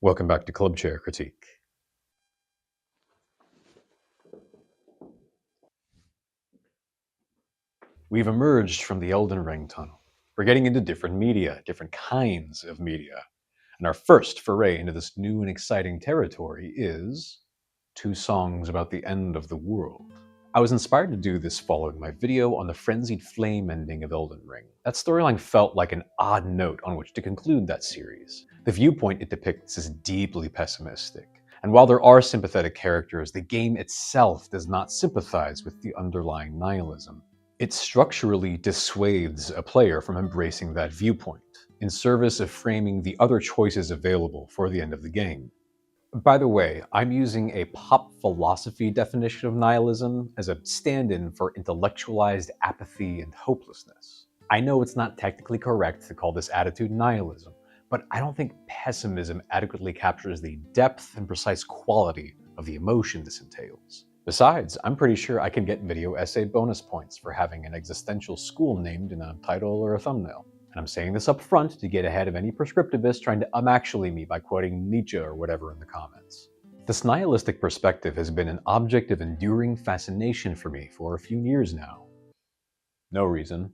Welcome back to Club Chair Critique. We've emerged from the Elden Ring tunnel. We're getting into different media, different kinds of media. And our first foray into this new and exciting territory is 2 songs about the end of the world. I was inspired to do this following my video on the frenzied flame ending of Elden Ring. That storyline felt like an odd note on which to conclude that series. The viewpoint it depicts is deeply pessimistic. And while there are sympathetic characters, the game itself does not sympathize with the underlying nihilism. It structurally dissuades a player from embracing that viewpoint, in service of framing the other choices available for the end of the game. By the way, I'm using a pop philosophy definition of nihilism as a stand-in for intellectualized apathy and hopelessness. I know it's not technically correct to call this attitude nihilism, but I don't think pessimism adequately captures the depth and precise quality of the emotion this entails. Besides, I'm pretty sure I can get video essay bonus points for having an existential school named in a title or a thumbnail. And I'm saying this up front to get ahead of any prescriptivists trying to actually me by quoting Nietzsche or whatever in the comments. This nihilistic perspective has been an object of enduring fascination for me for a few years now. No reason.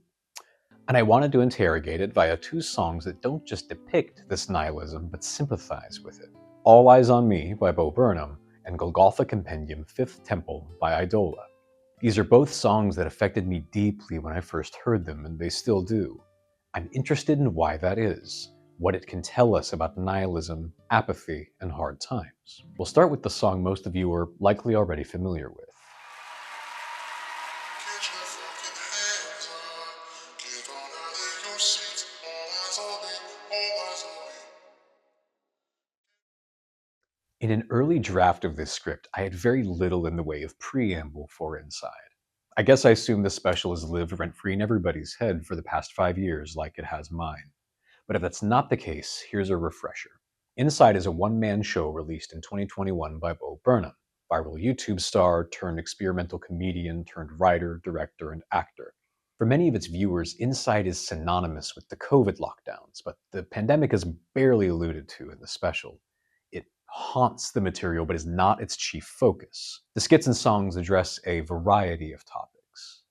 And I wanted to interrogate it via 2 songs that don't just depict this nihilism, but sympathize with it. All Eyes on Me by Bo Burnham and Golgotha Compendium 5th Temple by Eidola. These are both songs that affected me deeply when I first heard them, and they still do. I'm interested in why that is, what it can tell us about nihilism, apathy, and hard times. We'll start with the song most of you are likely already familiar with. In an early draft of this script, I had very little in the way of preamble for Inside. I guess I assume this special has lived rent-free in everybody's head for the past 5 years like it has mine. But if that's not the case, here's a refresher. Inside is a one-man show released in 2021 by Bo Burnham, viral YouTube star turned experimental comedian turned writer, director, and actor. For many of its viewers, Inside is synonymous with the COVID lockdowns, but the pandemic is barely alluded to in the special. It haunts the material but is not its chief focus. The skits and songs address a variety of topics.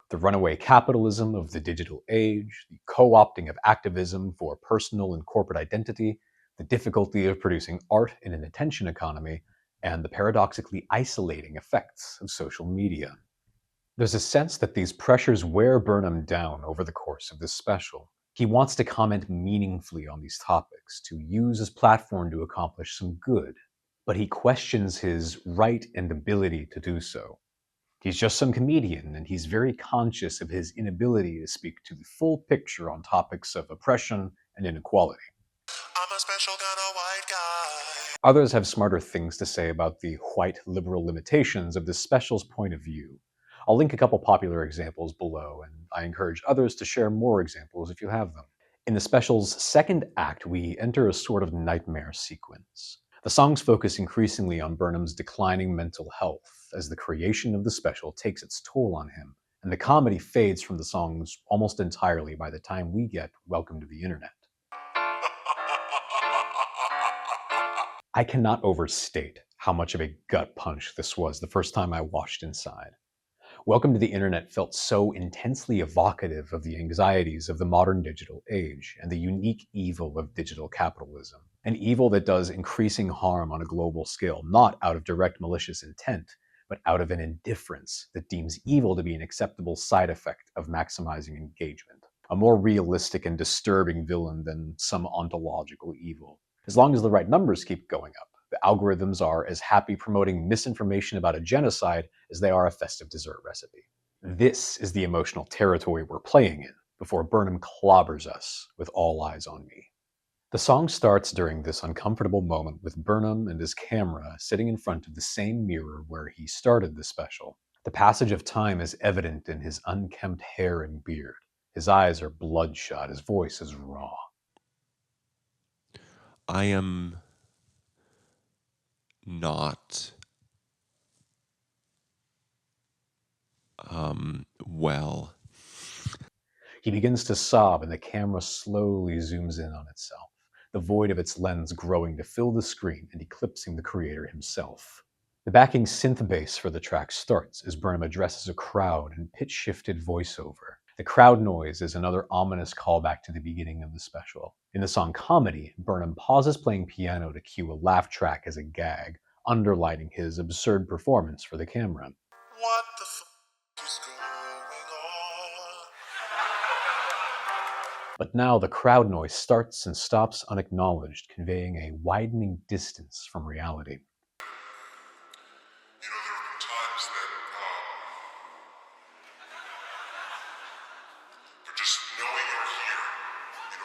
The runaway capitalism of the digital age, the co-opting of activism for personal and corporate identity, the difficulty of producing art in an attention economy, and the paradoxically isolating effects of social media. There's a sense that these pressures wear Burnham down over the course of this special. He wants to comment meaningfully on these topics, to use his platform to accomplish some good, but he questions his right and ability to do so. He's just some comedian, and he's very conscious of his inability to speak to the full picture on topics of oppression and inequality. I'm a special kind of white guy. Others have smarter things to say about the white liberal limitations of this special's point of view. I'll link a couple popular examples below, and I encourage others to share more examples if you have them. In the special's second act, we enter a sort of nightmare sequence. The songs focus increasingly on Burnham's declining mental health as the creation of the special takes its toll on him, and the comedy fades from the songs almost entirely by the time we get Welcome to the Internet. I cannot overstate how much of a gut punch this was the first time I watched Inside. Welcome to the Internet felt so intensely evocative of the anxieties of the modern digital age and the unique evil of digital capitalism. An evil that does increasing harm on a global scale, not out of direct malicious intent, but out of an indifference that deems evil to be an acceptable side effect of maximizing engagement. A more realistic and disturbing villain than some ontological evil. As long as the right numbers keep going up, the algorithms are as happy promoting misinformation about a genocide as they are a festive dessert recipe. This is the emotional territory we're playing in before Burnham clobbers us with All Eyes on Me. The song starts during this uncomfortable moment with Burnham and his camera sitting in front of the same mirror where he started the special. The passage of time is evident in his unkempt hair and beard. His eyes are bloodshot, his voice is raw. I am not well. He begins to sob and the camera slowly zooms in on itself. the void of its lens growing to fill the screen and eclipsing the creator himself. The backing synth bass for the track starts as Burnham addresses a crowd in pitch-shifted voiceover. The crowd noise is another ominous callback to the beginning of the special. In the song Comedy, Burnham pauses playing piano to cue a laugh track as a gag, underlining his absurd performance for the camera. What the f*** is going on? But now the crowd noise starts and stops unacknowledged, conveying a widening distance from reality. You know, there have been times that, but just knowing you're here,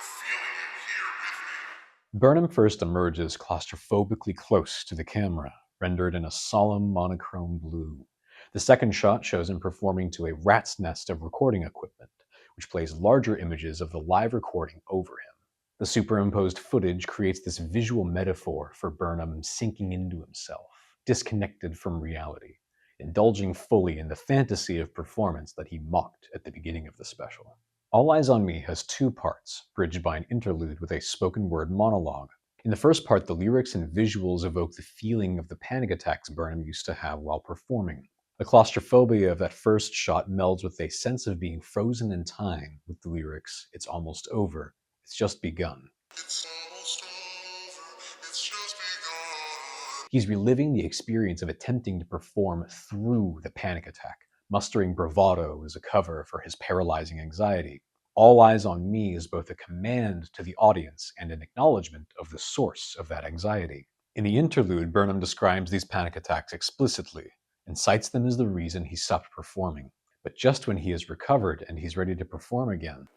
feeling you here with me. Burnham first emerges claustrophobically close to the camera, rendered in a solemn monochrome blue. The second shot shows him performing to a rat's nest of recording equipment, which plays larger images of the live recording over him. The superimposed footage creates this visual metaphor for Burnham sinking into himself, disconnected from reality, indulging fully in the fantasy of performance that he mocked at the beginning of the special. All Eyes on Me has two parts, bridged by an interlude with a spoken word monologue. In the first part, the lyrics and visuals evoke the feeling of the panic attacks Burnham used to have while performing. The claustrophobia of that first shot melds with a sense of being frozen in time with the lyrics, "It's almost over, it's just begun." It's almost over, it's just begun. He's reliving the experience of attempting to perform through the panic attack, mustering bravado as a cover for his paralyzing anxiety. All Eyes on Me is both a command to the audience and an acknowledgement of the source of that anxiety. In the interlude, Burnham describes these panic attacks explicitly and cites them as the reason he stopped performing. But just when he is recovered and he's ready to perform again,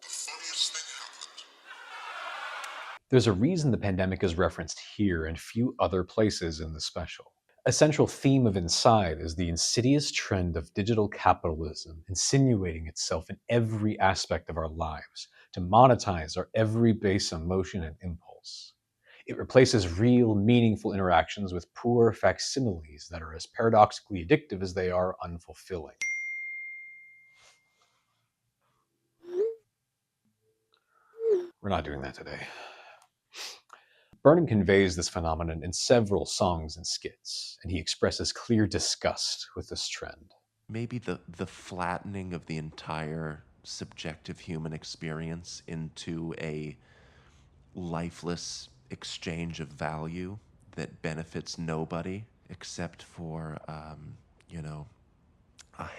The funniest thing happened. there's a reason the pandemic is referenced here and few other places in the special. A central theme of Inside is the insidious trend of digital capitalism insinuating itself in every aspect of our lives to monetize our every base emotion and impulse. It replaces real, meaningful interactions with poor facsimiles that are as paradoxically addictive as they are unfulfilling. We're not doing that today. Burnham conveys this phenomenon in several songs and skits, and he expresses clear disgust with this trend. Maybe the flattening of the entire subjective human experience into a lifeless exchange of value that benefits nobody except for, a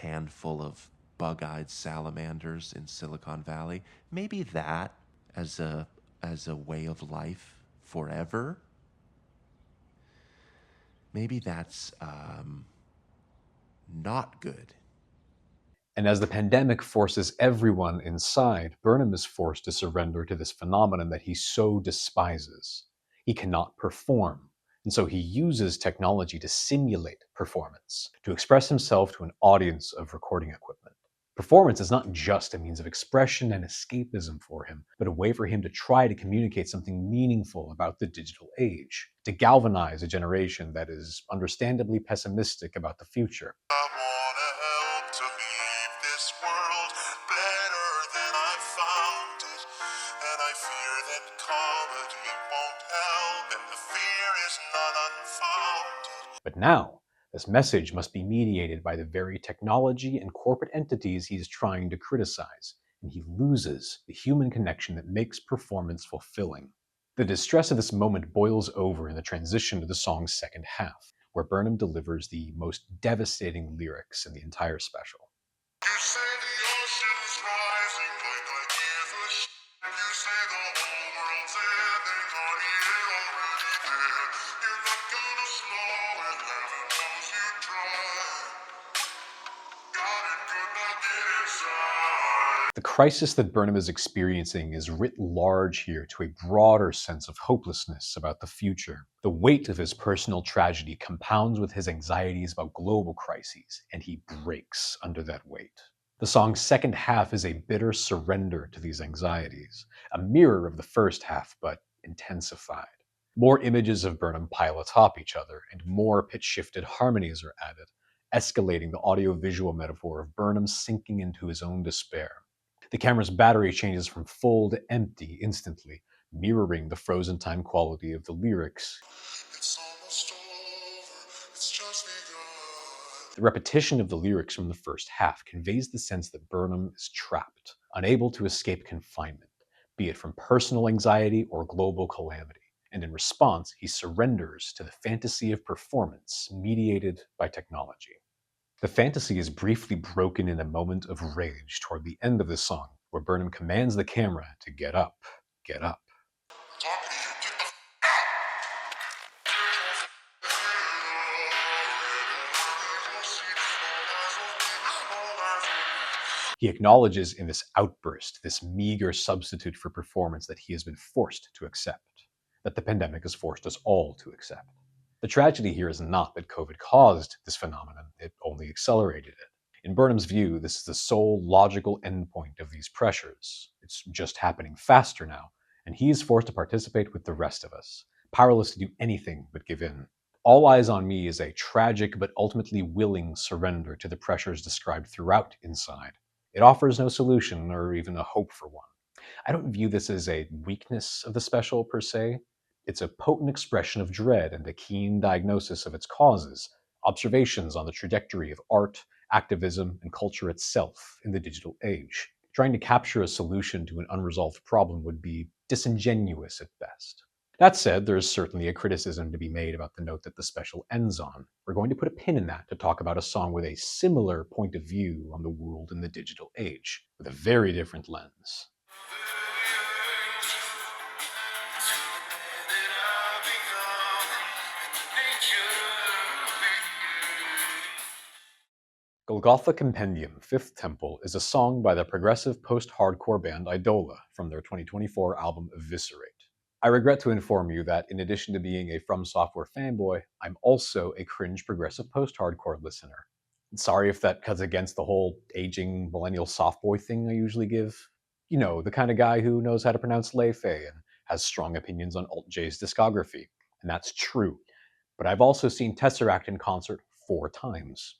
handful of bug-eyed salamanders in Silicon Valley. Maybe that as a way of life forever. Maybe that's not good. And as the pandemic forces everyone inside, Burnham is forced to surrender to this phenomenon that he so despises. He cannot perform, and so he uses technology to simulate performance, to express himself to an audience of recording equipment. Performance is not just a means of expression and escapism for him, but a way for him to try to communicate something meaningful about the digital age, to galvanize a generation that is understandably pessimistic about the future. I wanna help to leave this world better than I found it. And I fear that comedy won't help, and the fear is not unfounded. But now, this message must be mediated by the very technology and corporate entities he is trying to criticize, and he loses the human connection that makes performance fulfilling. The distress of this moment boils over in the transition to the song's second half, where Burnham delivers the most devastating lyrics in the entire special. You say the ocean's rising like I give a shit. You say the whole world's ending, honey, it's already there. You're not gonna slow it, heaven knows you try. Got it good, now get inside. The crisis that Burnham is experiencing is writ large here to a broader sense of hopelessness about the future. The weight of his personal tragedy compounds with his anxieties about global crises, and he breaks under that weight. The song's second half is a bitter surrender to these anxieties, a mirror of the first half, but intensified. More images of Burnham pile atop each other, and more pitch-shifted harmonies are added, escalating the audio-visual metaphor of Burnham sinking into his own despair. The camera's battery changes from full to empty instantly, mirroring the frozen time quality of the lyrics. It's almost over, it's just begun. The repetition of the lyrics from the first half conveys the sense that Burnham is trapped, unable to escape confinement, be it from personal anxiety or global calamity. And in response, he surrenders to the fantasy of performance mediated by technology. The fantasy is briefly broken in a moment of rage toward the end of the song, where Burnham commands the camera to get up, get up. I'm talking to you, get the He acknowledges in this outburst, this meager substitute for performance that he has been forced to accept, that the pandemic has forced us all to accept. The tragedy here is not that COVID caused this phenomenon, it only accelerated it. In Burnham's view, this is the sole logical endpoint of these pressures. It's just happening faster now, and he is forced to participate with the rest of us, powerless to do anything but give in. All Eyes on Me is a tragic but ultimately willing surrender to the pressures described throughout Inside. It offers no solution or even a hope for one. I don't view this as a weakness of the special per se. It's a potent expression of dread and a keen diagnosis of its causes, observations on the trajectory of art, activism, and culture itself in the digital age. Trying to capture a solution to an unresolved problem would be disingenuous at best. That said, there is certainly a criticism to be made about the note that the special ends on. We're going to put a pin in that to talk about a song with a similar point of view on the world in the digital age, with a very different lens. Golgotha Compendium, Fifth Temple, is a song by the progressive post-hardcore band Eidola from their 2024 album Eviscerate. I regret to inform you that in addition to being a From Software fanboy, I'm also a cringe progressive post-hardcore listener. Sorry if that cuts against the whole aging millennial softboy thing I usually give. You know, the kind of guy who knows how to pronounce Lei Fei and has strong opinions on Alt-J's discography. And that's true. But I've also seen Tesseract in concert 4 times.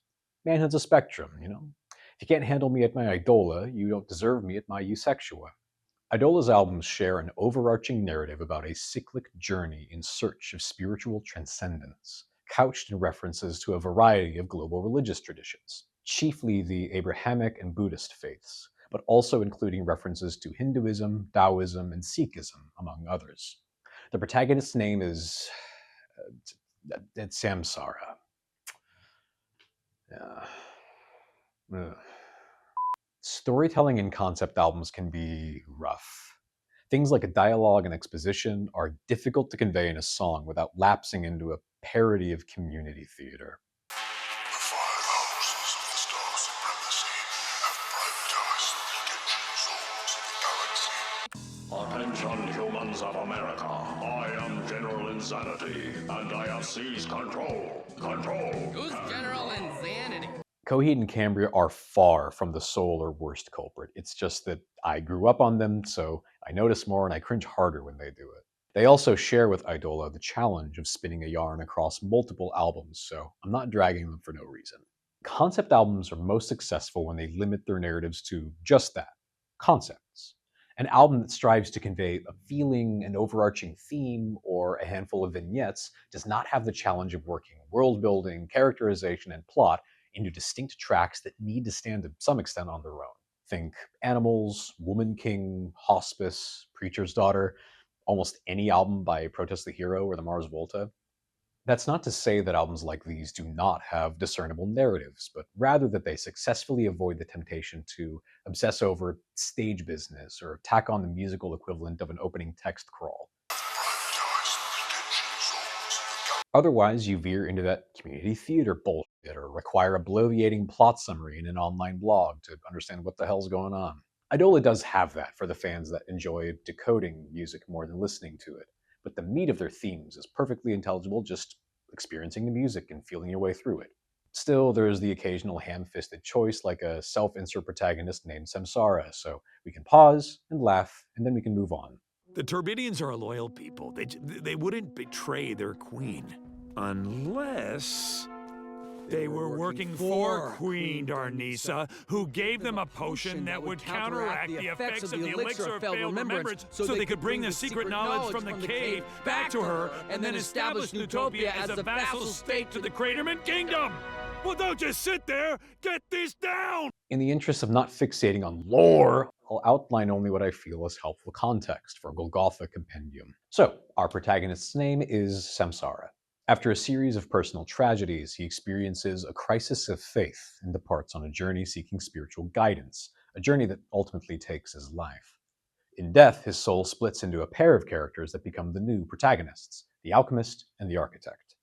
Manhood's a spectrum, you know? If you can't handle me at my Eidola, you don't deserve me at my Eusexua. Eidola's albums share an overarching narrative about a cyclic journey in search of spiritual transcendence, couched in references to a variety of global religious traditions, chiefly the Abrahamic and Buddhist faiths, but also including references to Hinduism, Taoism, and Sikhism, among others. The protagonist's name is it's Samsara. Storytelling in concept albums can be rough. Things like a dialogue and exposition are difficult to convey in a song without lapsing into a parody of community theater. The 5 houses of the Star Supremacy have privatized the potential souls of the galaxy. Attention, humans of America. I am General Insanity, and I have seized control. Who's General Insanity? Coheed and Cambria are far from the sole or worst culprit. It's just that I grew up on them, so I notice more and I cringe harder when they do it. They also share with Eidola the challenge of spinning a yarn across multiple albums, so I'm not dragging them for no reason. Concept albums are most successful when they limit their narratives to just that, concepts. An album that strives to convey a feeling, an overarching theme, or a handful of vignettes does not have the challenge of working world building, characterization, and plot into distinct tracks that need to stand to some extent on their own. Think Animals, Woman King, Hospice, Preacher's Daughter, almost any album by Protest the Hero or the Mars Volta. That's not to say that albums like these do not have discernible narratives, but rather that they successfully avoid the temptation to obsess over stage business or tack on the musical equivalent of an opening text crawl. Otherwise, you veer into that community theater bullshit or require a bloviating plot summary in an online blog to understand what the hell's going on. Eidola does have that for the fans that enjoy decoding music more than listening to it, but the meat of their themes is perfectly intelligible just experiencing the music and feeling your way through it. Still, there is the occasional ham-fisted choice like a self-insert protagonist named Samsara, so we can pause and laugh, and then we can move on. The Turbidians are a loyal people. They wouldn't betray their queen. Unless They were working for Queen Darnisa, who gave them a potion that would counteract the effects of the elixir of failed remembrance so they could bring the secret knowledge from the cave back to her and then establish Newtopia as a vassal state to the Craterman Kingdom! Well, don't just sit there! Get this down! In the interest of not fixating on lore, I'll outline only what I feel is helpful context for Golgotha Compendium. So, our protagonist's name is Samsara. After a series of personal tragedies, he experiences a crisis of faith and departs on a journey seeking spiritual guidance, a journey that ultimately takes his life. In death, his soul splits into a pair of characters that become the new protagonists, the alchemist and the architect.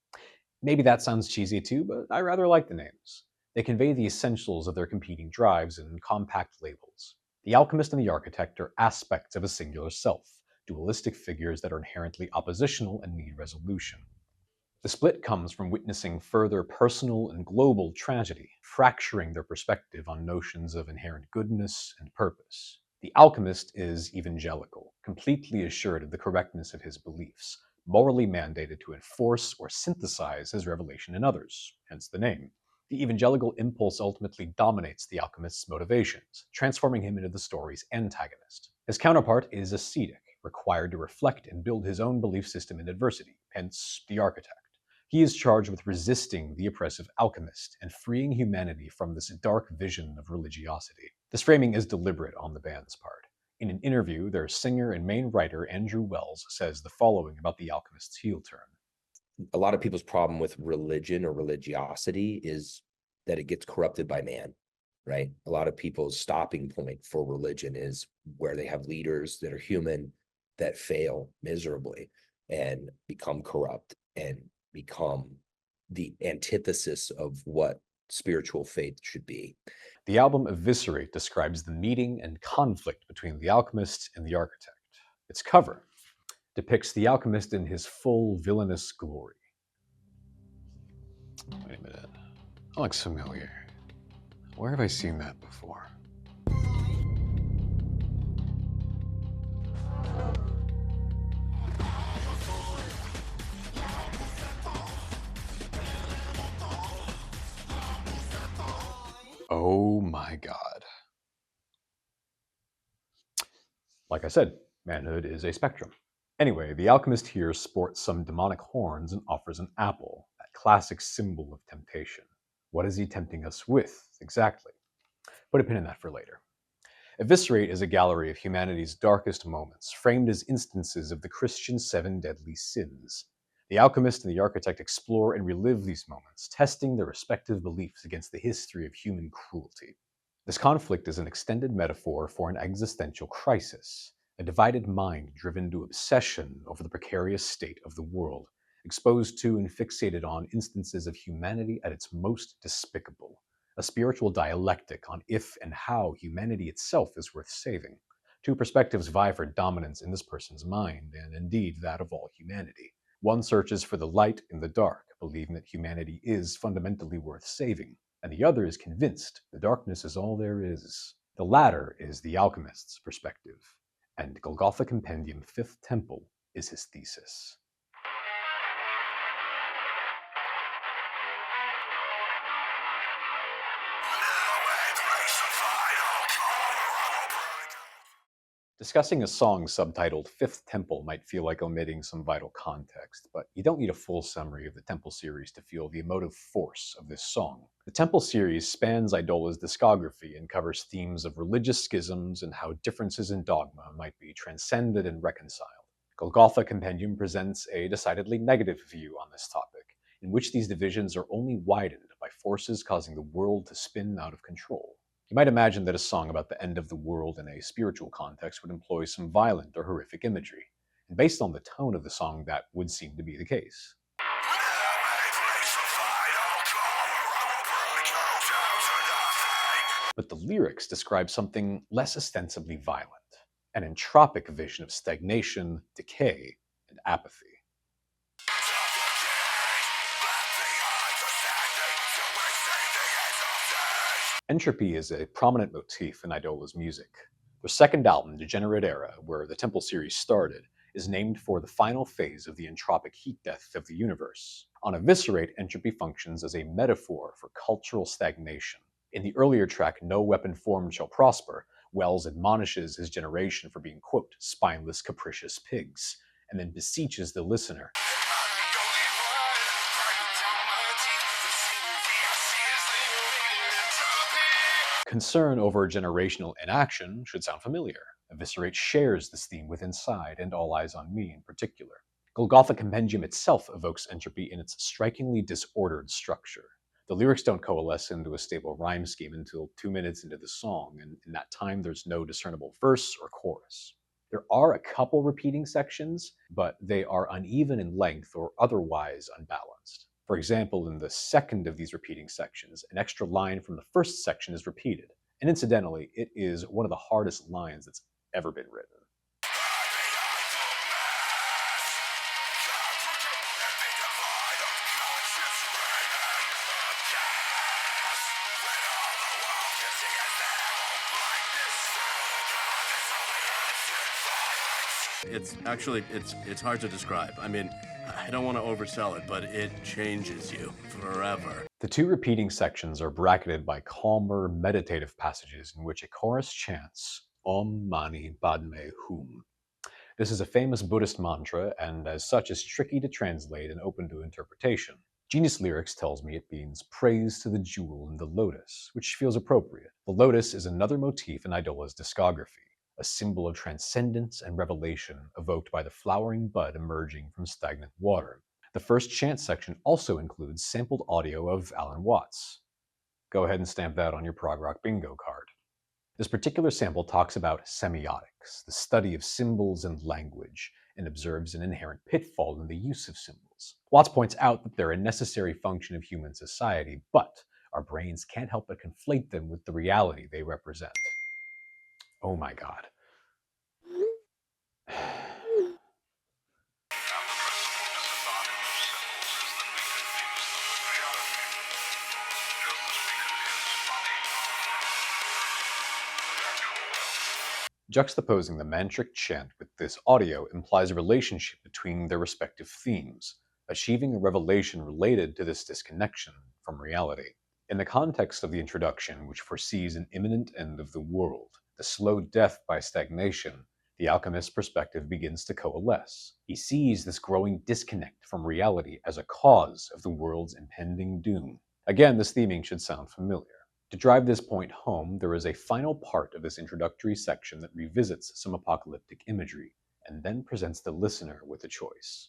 Maybe that sounds cheesy too, but I rather like the names. They convey the essentials of their competing drives in compact labels. The alchemist and the architect are aspects of a singular self, dualistic figures that are inherently oppositional and need resolution. The split comes from witnessing further personal and global tragedy, fracturing their perspective on notions of inherent goodness and purpose. The alchemist is evangelical, completely assured of the correctness of his beliefs, morally mandated to enforce or synthesize his revelation in others, hence the name. The evangelical impulse ultimately dominates the alchemist's motivations, transforming him into the story's antagonist. His counterpart is ascetic, required to reflect and build his own belief system in adversity, hence the architect. He is charged with resisting the oppressive alchemist and freeing humanity from this dark vision of religiosity. This framing is deliberate on the band's part. In an interview, their singer and main writer, Andrew Wells, says the following about the alchemist's heel turn. A lot of people's problem with religion or religiosity is that it gets corrupted by man, right? A lot of people's stopping point for religion is where they have leaders that are human that fail miserably and become corrupt and become the antithesis of what spiritual faith should be. The album Eviscerate describes the meeting and conflict between the alchemist and the architect. Its cover depicts the alchemist in his full villainous glory. Wait a minute. That looks familiar. Where have I seen that before? Oh my God. Like I said, manhood is a spectrum. Anyway, the alchemist here sports some demonic horns and offers an apple, that classic symbol of temptation. What is he tempting us with, exactly? Put a pin in that for later. Eviscerate is a gallery of humanity's darkest moments, framed as instances of the Christian 7 deadly sins. The alchemist and the architect explore and relive these moments, testing their respective beliefs against the history of human cruelty. This conflict is an extended metaphor for an existential crisis, a divided mind driven to obsession over the precarious state of the world, exposed to and fixated on instances of humanity at its most despicable, a spiritual dialectic on if and how humanity itself is worth saving. Two perspectives vie for dominance in this person's mind, and indeed that of all humanity. One searches for the light in the dark, believing that humanity is fundamentally worth saving, and the other is convinced the darkness is all there is. The latter is the alchemist's perspective, and Golgotha Compendium 5th Temple is his thesis. Discussing a song subtitled Fifth Temple might feel like omitting some vital context, but you don't need a full summary of the Temple series to feel the emotive force of this song. The Temple series spans Eidola's discography and covers themes of religious schisms and how differences in dogma might be transcended and reconciled. Golgotha Compendium presents a decidedly negative view on this topic, in which these divisions are only widened by forces causing the world to spin out of control. You might imagine that a song about the end of the world in a spiritual context would employ some violent or horrific imagery, and based on the tone of the song, that would seem to be the case. But the lyrics describe something less ostensibly violent, an entropic vision of stagnation, decay, and apathy. Entropy is a prominent motif in Eidola's music. Their second album, Degenerate Era, where the Temple series started, is named for the final phase of the entropic heat death of the universe. On Eviscerate, entropy functions as a metaphor for cultural stagnation. In the earlier track, No Weapon Formed Shall Prosper, Wells admonishes his generation for being, quote, spineless, capricious pigs, and then beseeches the listener. Concern over generational inaction should sound familiar. Eviscerate shares this theme with Inside and All Eyes on Me in particular. Golgotha Compendium itself evokes entropy in its strikingly disordered structure. The lyrics don't coalesce into a stable rhyme scheme until 2 minutes into the song, and in that time there's no discernible verse or chorus. There are a couple repeating sections, but they are uneven in length or otherwise unbalanced. For example, in the second of these repeating sections, an extra line from the first section is repeated, and incidentally, it is one of the hardest lines that's ever been written. It's hard to describe. I mean, I don't want to oversell it, but it changes you forever. The two repeating sections are bracketed by calmer, meditative passages in which a chorus chants Om Mani Padme Hum. This is a famous Buddhist mantra, and as such is tricky to translate and open to interpretation. Genius Lyrics tells me it means praise to the jewel in the lotus, which feels appropriate. The lotus is another motif in Eidola's discography, a symbol of transcendence and revelation evoked by the flowering bud emerging from stagnant water. The first chant section also includes sampled audio of Alan Watts. Go ahead and stamp that on your prog rock bingo card. This particular sample talks about semiotics, the study of symbols and language, and observes an inherent pitfall in the use of symbols. Watts points out that they're a necessary function of human society, but our brains can't help but conflate them with the reality they represent. Oh my God. Juxtaposing the mantric chant with this audio implies a relationship between their respective themes, achieving a revelation related to this disconnection from reality. In the context of the introduction, which foresees an imminent end of the world, the slow death by stagnation, the alchemist's perspective begins to coalesce. He sees this growing disconnect from reality as a cause of the world's impending doom. Again, this theming should sound familiar. To drive this point home, there is a final part of this introductory section that revisits some apocalyptic imagery, and then presents the listener with a choice.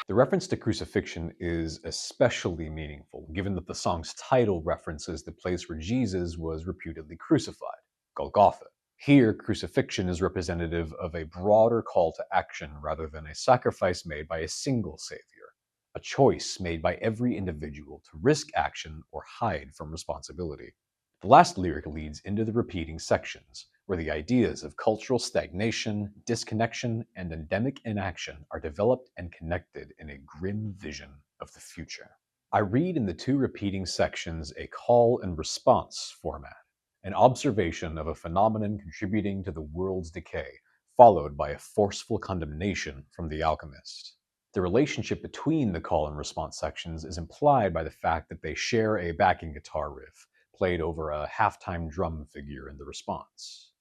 The reference to crucifixion is especially meaningful, given that the song's title references the place where Jesus was reputedly crucified, Golgotha. Here, crucifixion is representative of a broader call to action rather than a sacrifice made by a single savior, a choice made by every individual to risk action or hide from responsibility. The last lyric leads into the repeating sections, where the ideas of cultural stagnation, disconnection, and endemic inaction are developed and connected in a grim vision of the future. I read in the two repeating sections a call and response format, an observation of a phenomenon contributing to the world's decay, followed by a forceful condemnation from the alchemist. The relationship between the call and response sections is implied by the fact that they share a backing guitar riff, played over a halftime drum figure in the response.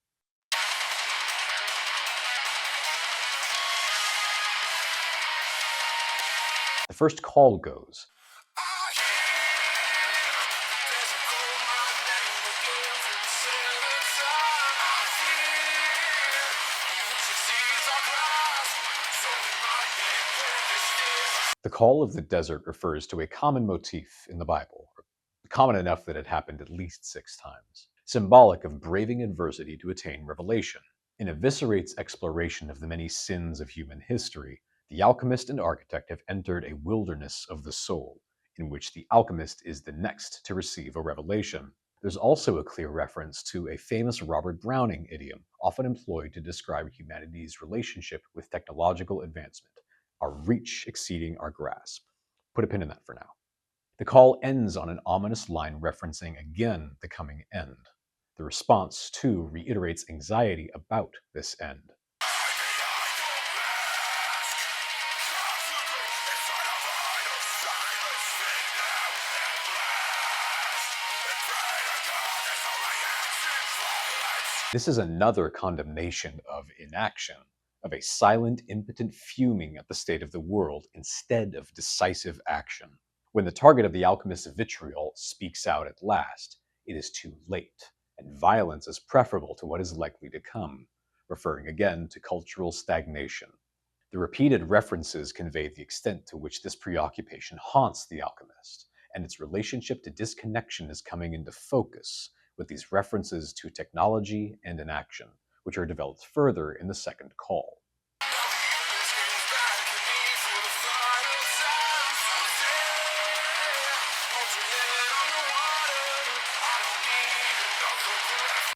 The first call goes, the call of the desert refers to a common motif in the Bible, common enough that it happened at least 6 times, symbolic of braving adversity to attain revelation. In Eviscerate's exploration of the many sins of human history, the alchemist and architect have entered a wilderness of the soul, in which the alchemist is the next to receive a revelation. There's also a clear reference to a famous Robert Browning idiom, often employed to describe humanity's relationship with technological advancement, our reach exceeding our grasp. Put a pin in that for now. The call ends on an ominous line referencing again the coming end. The response, too, reiterates anxiety about this end. This is another condemnation of inaction, of a silent, impotent fuming at the state of the world instead of decisive action. When the target of the alchemist's vitriol speaks out at last, it is too late, and violence is preferable to what is likely to come, referring again to cultural stagnation. The repeated references convey the extent to which this preoccupation haunts the alchemist, and its relationship to disconnection is coming into focus with these references to technology and inaction, which are developed further in the second call.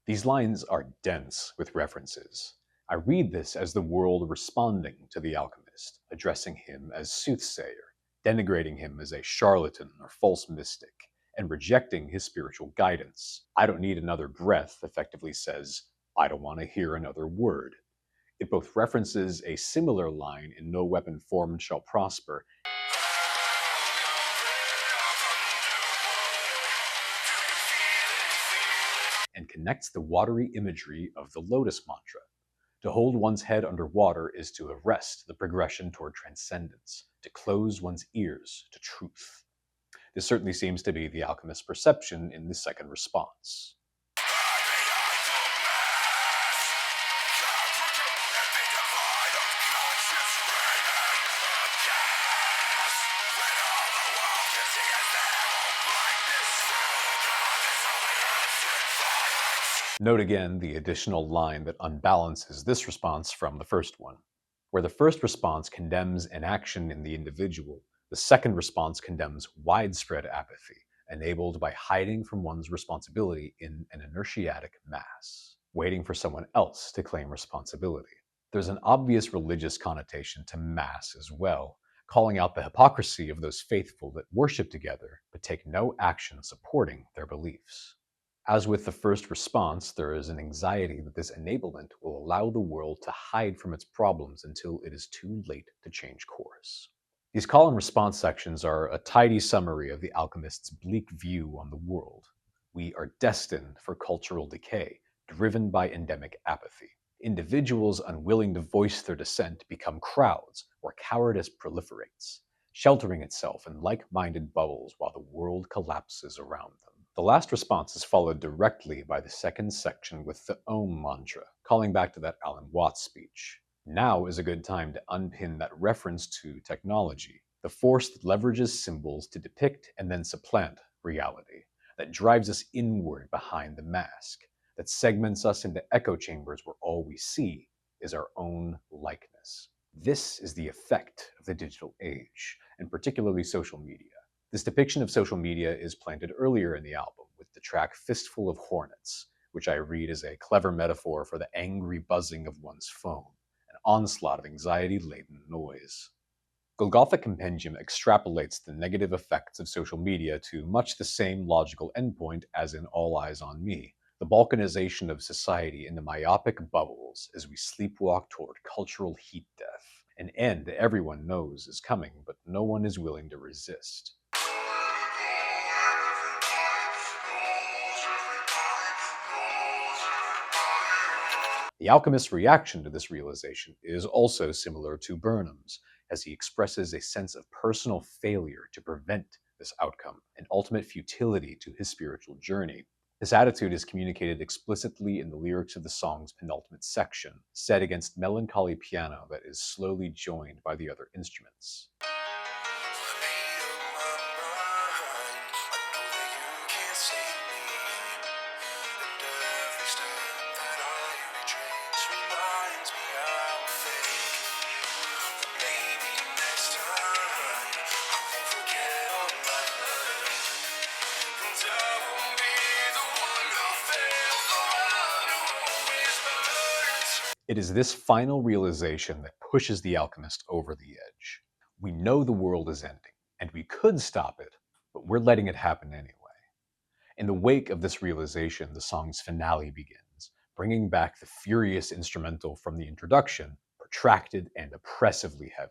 These lines are dense with references. I read this as the world responding to the alchemist, addressing him as soothsayer, denigrating him as a charlatan or false mystic, and rejecting his spiritual guidance. I don't need another breath effectively says, I don't want to hear another word. It both references a similar line in No Weapon Formed Shall Prosper, and connects the watery imagery of the lotus mantra. To hold one's head underwater is to arrest the progression toward transcendence, to close one's ears to truth. This certainly seems to be the alchemist's perception in the second response. Note again the additional line that unbalances this response from the first one. Where the first response condemns inaction in the individual, the second response condemns widespread apathy, enabled by hiding from one's responsibility in an inertiatic mass, waiting for someone else to claim responsibility. There's an obvious religious connotation to mass as well, calling out the hypocrisy of those faithful that worship together but take no action supporting their beliefs. As with the first response, there is an anxiety that this enablement will allow the world to hide from its problems until it is too late to change course. These call and response sections are a tidy summary of the alchemist's bleak view on the world. We are destined for cultural decay, driven by endemic apathy. Individuals unwilling to voice their dissent become crowds where cowardice proliferates, sheltering itself in like-minded bubbles while the world collapses around them. The last response is followed directly by the second section with the Om mantra, calling back to that Alan Watts speech. Now is a good time to unpin that reference to technology, the force that leverages symbols to depict and then supplant reality, that drives us inward behind the mask, that segments us into echo chambers where all we see is our own likeness. This is the effect of the digital age, and particularly social media. This depiction of social media is planted earlier in the album with the track Fistful of Hornets, which I read as a clever metaphor for the angry buzzing of one's phone, an onslaught of anxiety-laden noise. Golgotha Compendium extrapolates the negative effects of social media to much the same logical endpoint as in All Eyes on Me, the balkanization of society into myopic bubbles as we sleepwalk toward cultural heat death, an end everyone knows is coming but no one is willing to resist. The alchemist's reaction to this realization is also similar to Burnham's, as he expresses a sense of personal failure to prevent this outcome, and ultimate futility to his spiritual journey. This attitude is communicated explicitly in the lyrics of the song's penultimate section, set against melancholy piano that is slowly joined by the other instruments. It is this final realization that pushes the alchemist over the edge. We know the world is ending, And we could stop it, but we're letting it happen anyway. In the wake of this realization, the song's finale begins, bringing back the furious instrumental from the introduction, protracted and oppressively heavy.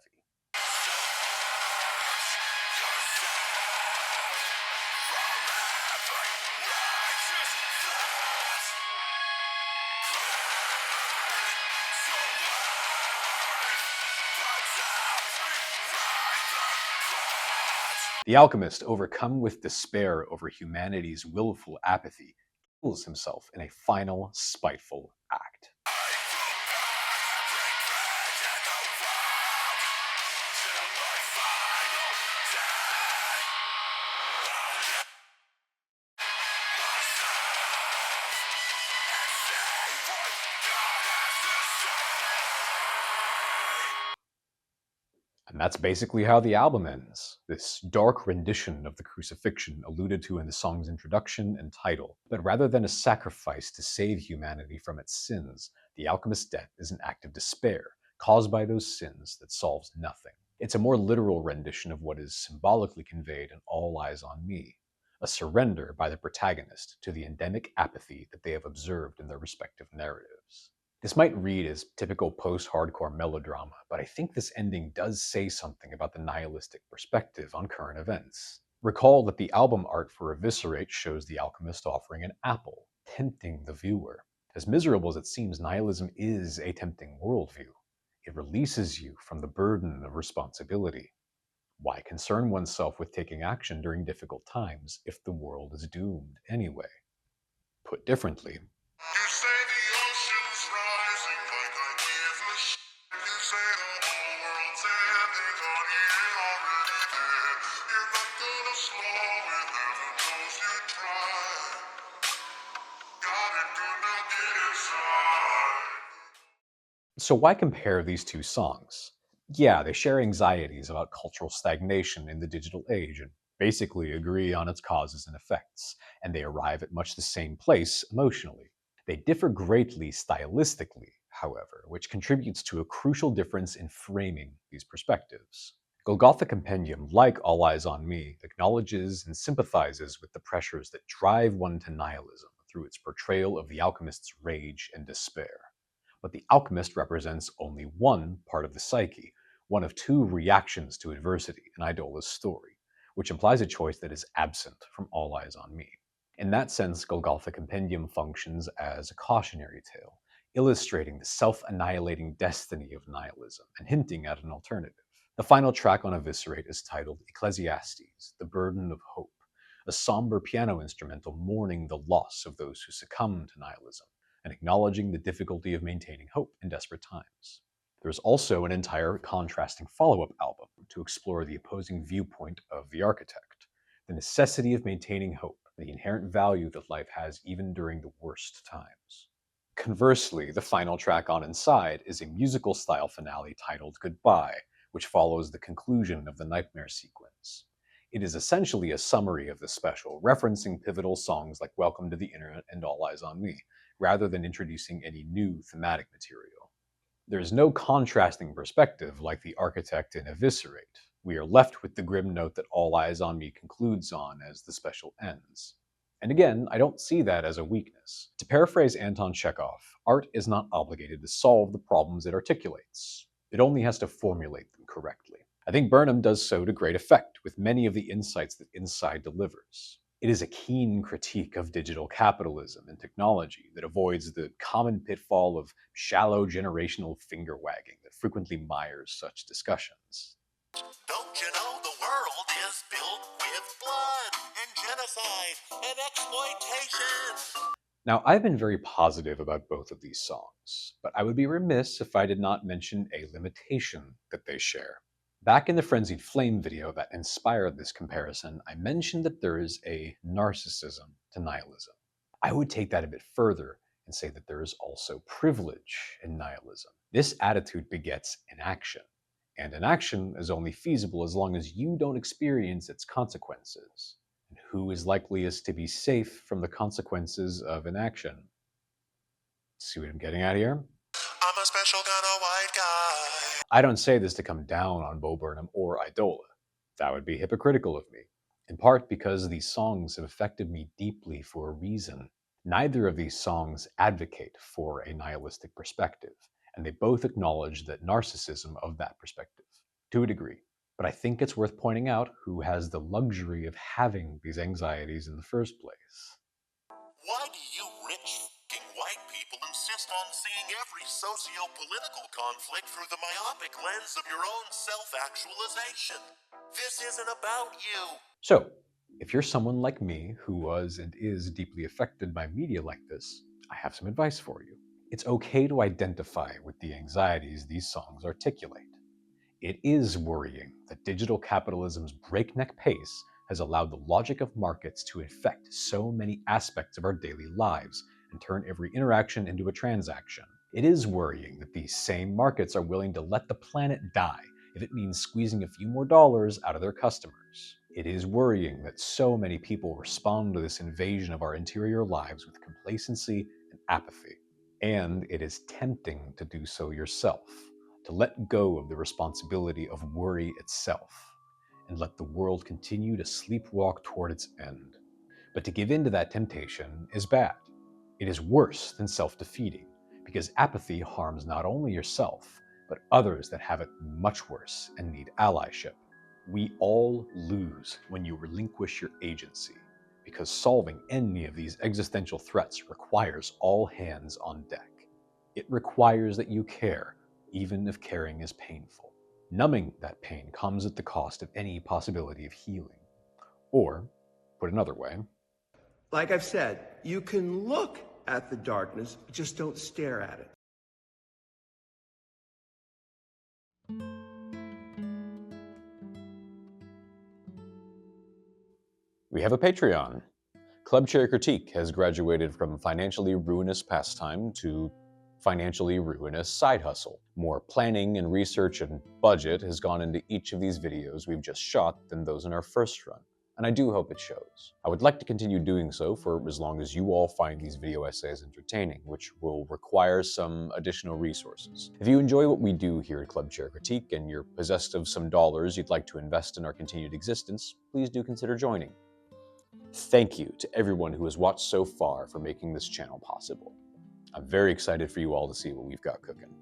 The alchemist, overcome with despair over humanity's willful apathy, kills himself in a final, spiteful act. And that's basically how the album ends. This dark rendition of the crucifixion alluded to in the song's introduction and title. But rather than a sacrifice to save humanity from its sins, the alchemist's death is an act of despair, caused by those sins that solves nothing. It's a more literal rendition of what is symbolically conveyed in All Eyes on Me, a surrender by the protagonist to the endemic apathy that they have observed in their respective narratives. This might read as typical post-hardcore melodrama, but I think this ending does say something about the nihilistic perspective on current events. Recall that the album art for Eviscerate shows the alchemist offering an apple, tempting the viewer. As miserable as it seems, nihilism is a tempting worldview. It releases you from the burden of responsibility. Why concern oneself with taking action during difficult times if the world is doomed anyway? Put differently, You say the ocean's rising like I give a shit. You say the whole world's ending, honey, it already did. You're not gonna slow it, heaven knows you tried. Gotta do not get inside. so why compare these two songs? Yeah, they share anxieties about cultural stagnation in the digital age and basically agree on its causes and effects, and they arrive at much the same place emotionally. They differ greatly stylistically, however, which contributes to a crucial difference in framing these perspectives. Golgotha Compendium, like All Eyes on Me, acknowledges and sympathizes with the pressures that drive one to nihilism through its portrayal of the alchemist's rage and despair. But the alchemist represents only one part of the psyche, one of two reactions to adversity in Eidola's story, which implies a choice that is absent from All Eyes on Me. In that sense, Golgotha Compendium functions as a cautionary tale, illustrating the self-annihilating destiny of nihilism and hinting at an alternative. The final track on Eviscerate is titled Ecclesiastes, The Burden of Hope, a somber piano instrumental mourning the loss of those who succumb to nihilism and acknowledging the difficulty of maintaining hope in desperate times. There's also an entire contrasting follow-up album to explore the opposing viewpoint of the architect, the necessity of maintaining hope, and the inherent value that life has even during the worst times. Conversely, the final track on Inside is a musical-style finale titled Goodbye, which follows the conclusion of the Nightmare sequence. It is essentially a summary of the special, referencing pivotal songs like Welcome to the Internet and All Eyes on Me, rather than introducing any new thematic material. There is no contrasting perspective like the architect in Eviscerate. We are left with the grim note that All Eyes on Me concludes on as the special ends. And again, I don't see that as a weakness. To paraphrase Anton Chekhov, art is not obligated to solve the problems it articulates. It only has to formulate them correctly. I think Burnham does so to great effect with many of the insights that Inside delivers. It is a keen critique of digital capitalism and technology that avoids the common pitfall of shallow generational finger-wagging that frequently mires such discussions. Don't you know the world is built with blood and genocide and exploitation? Now, I've been very positive about both of these songs, but I would be remiss if I did not mention a limitation that they share. Back in the Frenzied Flame video that inspired this comparison, I mentioned that there is a narcissism to nihilism. I would take that a bit further and say that there is also privilege in nihilism. This attitude begets inaction, and inaction is only feasible as long as you don't experience its consequences. And who is likeliest to be safe from the consequences of inaction? See what I'm getting at here? I'm a special kind of white guy. I don't say this to come down on Bo Burnham or Eidola. That would be hypocritical of me, in part because these songs have affected me deeply for a reason. Neither of these songs advocate for a nihilistic perspective, and they both acknowledge the narcissism of that perspective, to a degree. But I think it's worth pointing out who has the luxury of having these anxieties in the first place. Why do you rich f***ing white people insist on seeing every socio-political conflict through the myopic lens of your own self-actualization? This isn't about you. So, if you're someone like me who was and is deeply affected by media like this, I have some advice for you. It's okay to identify with the anxieties these songs articulate. It is worrying that digital capitalism's breakneck pace has allowed the logic of markets to infect so many aspects of our daily lives and turn every interaction into a transaction. It is worrying that these same markets are willing to let the planet die if it means squeezing a few more dollars out of their customers. It is worrying that so many people respond to this invasion of our interior lives with complacency and apathy. And it is tempting to do so yourself, to let go of the responsibility of worry itself, and let the world continue to sleepwalk toward its end. But to give in to that temptation is bad. It is worse than self-defeating, because apathy harms not only yourself, but others that have it much worse and need allyship. We all lose when you relinquish your agency, because solving any of these existential threats requires all hands on deck. It requires that you care, even if caring is painful. Numbing that pain comes at the cost of any possibility of healing. Or, put another way, like I've said, you can look at the darkness, just don't stare at it. we have a Patreon. Club Chair Critique has graduated from financially ruinous pastime to financially ruinous side hustle. More planning and research and budget has gone into each of these videos we've just shot than those in our first run, and I do hope it shows. I would like to continue doing so for as long as you all find these video essays entertaining, which will require some additional resources. If you enjoy what we do here at Club Chair Critique and you're possessed of some dollars you'd like to invest in our continued existence, please do consider joining. Thank you to everyone who has watched so far for making this channel possible. I'm very excited for you all to see what we've got cooking.